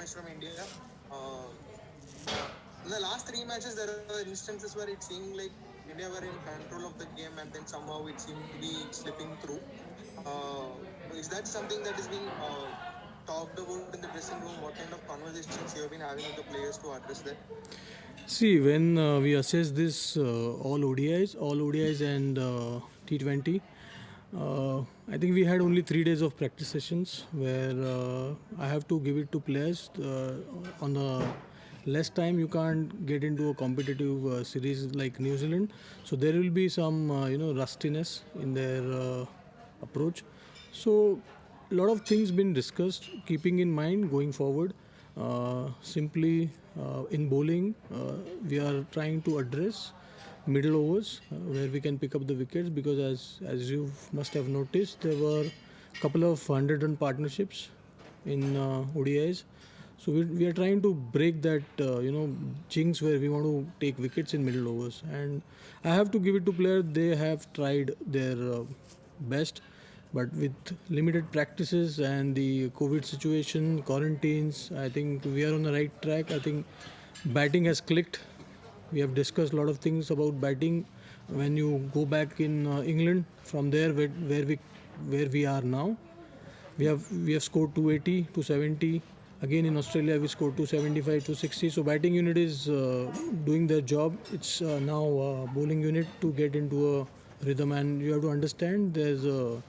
Ramesh from India. In the last three matches, there were instances where it seemed like India were in control of the game, and then somehow it seemed to be slipping through. Is that something that is being talked about in the dressing room? What kind of conversations you have been having with the players to address that? See, when we assess this all ODIs and T20, I think we had only 3 days of practice sessions where I have to give it to players. On the less time, you can't get into a competitive series like New Zealand, so there will be some rustiness in their approach. So a lot of things been discussed, keeping in mind going forward. Simply in bowling, we are trying to address middle overs where we can pick up the wickets, because as you must have noticed, there were a couple of 100-run partnerships in ODIs. So we are trying to break that jinx where we want to take wickets in middle overs. And I have to give it to players; they have tried their best. But with limited practices and the COVID situation, quarantines, I think we are on the right track. I think batting has clicked. We have discussed a lot of things about batting. When you go back in England, from there where we are now, we have scored 280, 270. Again in Australia, we scored 275, 260. So batting unit is doing their job. It's now bowling unit to get into a rhythm, and you have to understand there's a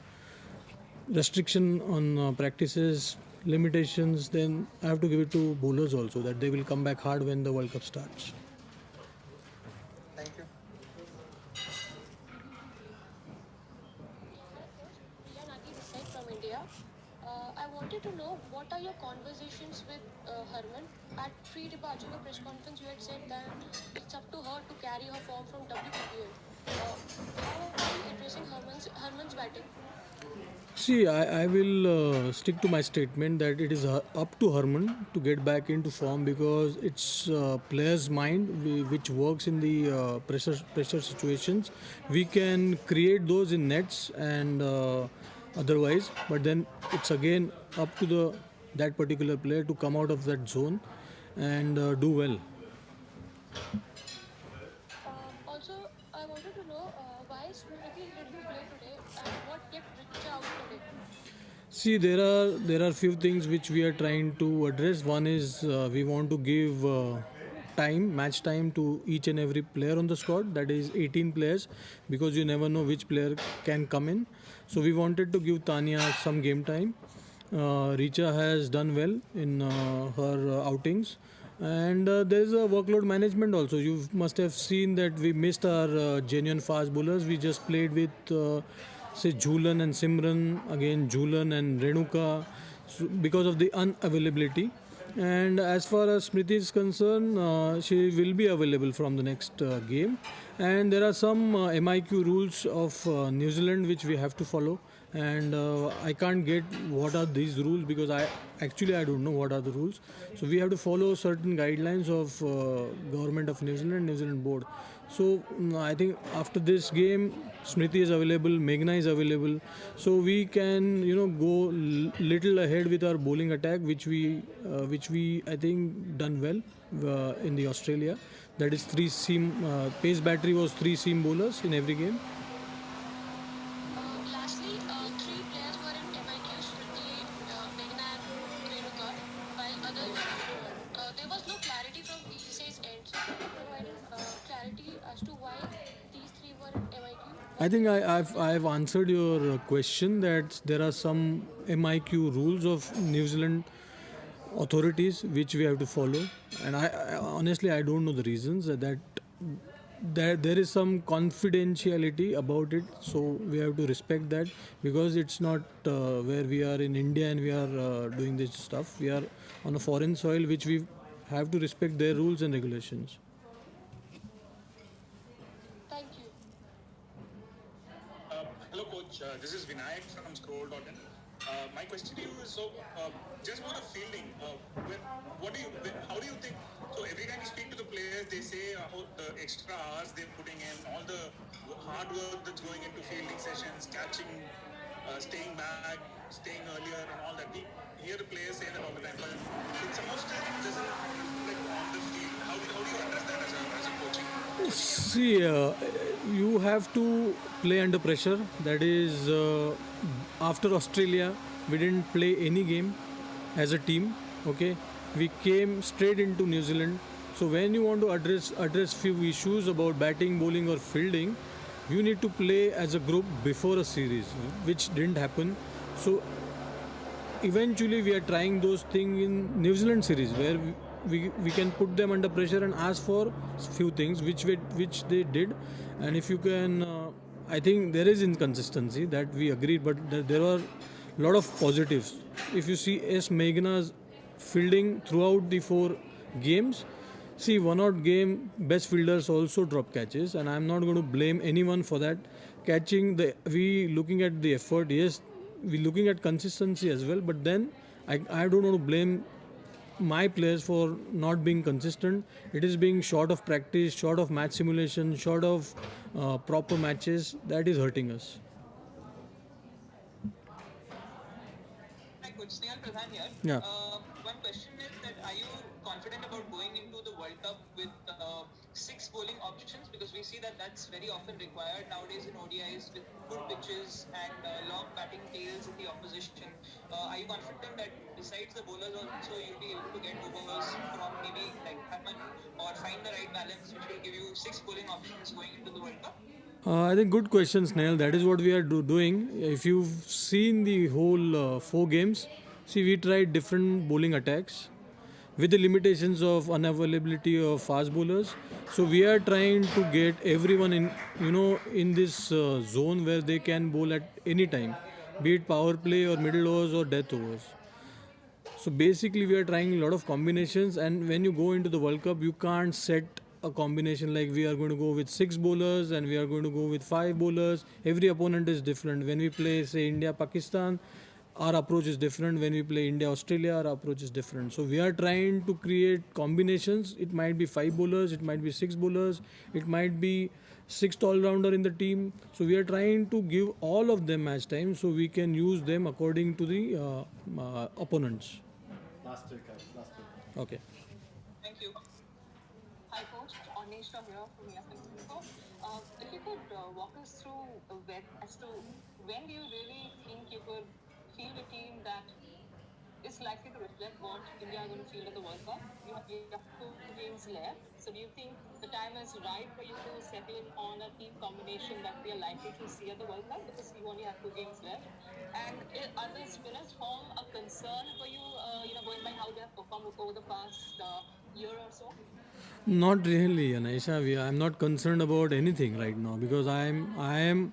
restriction on practices, limitations. Then I have to give it to bowlers also, that they will come back hard when the World Cup starts. Thank you. Priya Nagi this side from India. I wanted to know what are your conversations with Harman? At pre-departure press conference, you had said that it's up to her to carry her form from WPBL. How are you addressing Harman's batting? See, I will stick to my statement that it is up to Herman to get back into form, because it's player's mind which works in the pressure situations. We can create those in nets and otherwise, but then it's again up to the that particular player to come out of that zone and do well. Also, I wanted to know why Smriti didn't play today and what kept Richa out today. See, there are few things which we are trying to address. One is we want to give match time to each and every player on the squad. That is 18 players, because you never know which player can come in. So we wanted to give Tanya some game time. Richa has done well in her outings. And there is a workload management also. You must have seen that we missed our genuine fast bowlers. We just played with, say, Jhulan and Simran, again Jhulan and Renuka, because of the unavailability. And as far as Smriti is concerned, she will be available from the next game. And there are some MIQ rules of New Zealand which we have to follow. And I can't get what are these rules, because I don't know what are the rules. So we have to follow certain guidelines of government of New Zealand, New Zealand board. So I think after this game, Smriti is available, Meghna is available, so we can go little ahead with our bowling attack, which we I think done well in the Australia. That is three seam pace battery was three seam bowlers in every game. Lastly, three players were in MIQ, Smriti, Meghna and Renuka, while others were not. There was no clarity from PCCI's end. So could you provide clarity as to why these three were in MIQ? I think I've answered your question that there are some MIQ rules of New Zealand authorities which we have to follow, and I honestly I don't know the reasons that there is some confidentiality about it, so we have to respect that, because it's not where we are in India and we are doing this stuff. We are on a foreign soil, which we have to respect their rules and regulations. Thank you. Hello, coach. This is Vinayak from Scroll.in. My question to you is just about the fielding. How do you think? So every time you speak to the players, they say how the extra hours they're putting in, all the hard work that's going into fielding sessions, catching, staying back, staying earlier, and all that. We hear the players say that all the time, but it's almost See, you have to play under pressure. That is, after Australia, we didn't play any game as a team. Okay, we came straight into New Zealand. So when you want to address few issues about batting, bowling, or fielding, you need to play as a group before a series, which didn't happen. So eventually we are trying those things in New Zealand series where we can put them under pressure and ask for few things which they did. And if you can I think there is inconsistency that we agreed, but there are a lot of positives. If you see S Meghna's fielding throughout the 4 games, see, one odd game best fielders also drop catches, and I'm not going to blame anyone for that. Catching we looking at the effort, yes, we looking at consistency as well, but then I don't want to blame my players for not being consistent. It is being short of practice, short of match simulation, short of proper matches that is hurting us. Hi, Coach Snehal Pradhan here. Yeah. One question is that are you confident about going into the World Cup with 6 bowling options? Because we see that that's very often required nowadays in ODIs with good pitches and long batting tails in the opposition. Are you confident that besides the bowlers also you'll be able to get overs from maybe like Harman or find the right balance which will give you 6 bowling options going into the World Cup? I think good question, Snail. That is what we are doing. If you've seen the whole 4 games, see, we tried different bowling attacks with the limitations of unavailability of fast bowlers. So we are trying to get everyone in this zone where they can bowl at any time, be it power play or middle overs or death overs. So basically, we are trying a lot of combinations, and when you go into the World Cup, you can't set a combination like we are going to go with 6 bowlers and we are going to go with 5 bowlers. Every opponent is different. When we play, say, India, Pakistan, our approach is different. When we play India, Australia, our approach is different. So we are trying to create combinations. It might be 5 bowlers, it might be 6 bowlers, it might be 6th all-rounder in the team. So we are trying to give all of them match time so we can use them according to the opponents. Last week. Okay. Thank you. Hi, Coach. Anisha here from ESPN Info. If you could walk us through as to when do you really think you could field a team that is likely to reflect what India are going to field at the World Cup? You have 2 games left. So do you think the time is right for you to settle in on a team combination that we are likely to see at the World Cup because you only have 2 games left? And are the spinners form a concern for you, going by how they have performed over the past year or so? Not really, Anisha. I'm not concerned about anything right now because I am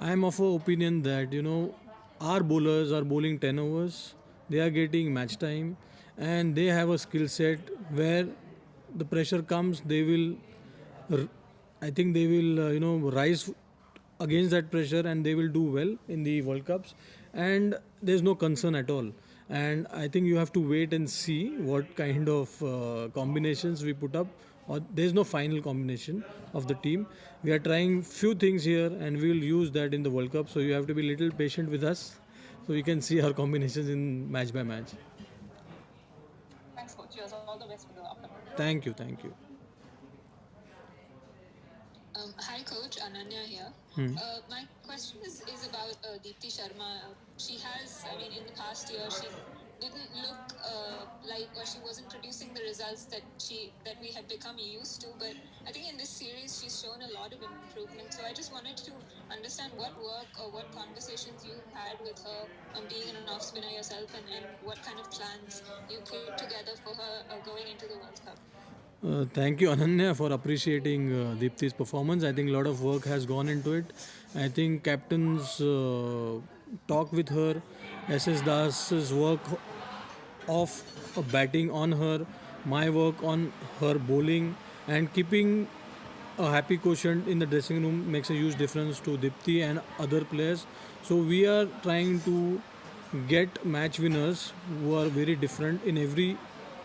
of a opinion that our bowlers are bowling 10 overs. They are getting match time, and they have a skill set where the pressure comes. They will, I think they will rise against that pressure and they will do well in the World Cups. And there's no concern at all. And I think you have to wait and see what kind of combinations we put up. Or there's no final combination of the team. We are trying few things here, and we will use that in the World Cup. So you have to be a little patient with us, so we can see our combinations in match by match. Thanks, Coach. Cheers. All the best for the upcoming. Thank you. Hi, Coach. Ananya here. My question is about Deepti Sharma. She has, in the past year, she didn't look like, or she wasn't producing the results that we had become used to. But I think in this series, she's shown a lot of improvement. So I just wanted to understand what work or what conversations you had with her on being an off spinner yourself, and what kind of plans you put together for her going into the World Cup. Thank you, Ananya, for appreciating Deepti's performance. I think a lot of work has gone into it. I think captain's talk with her, SS Das's work of batting on her, my work on her bowling, and keeping a happy quotient in the dressing room makes a huge difference to Deepti and other players. So we are trying to get match winners who are very different in every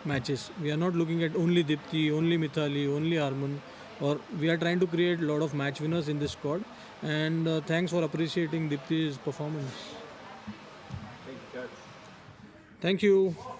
matches. We are not looking at only Deepti, only Mithali, only Harman, or we are trying to create a lot of match winners in this squad. And thanks for appreciating Deepti's performance. Thank you, Coach. Thank you.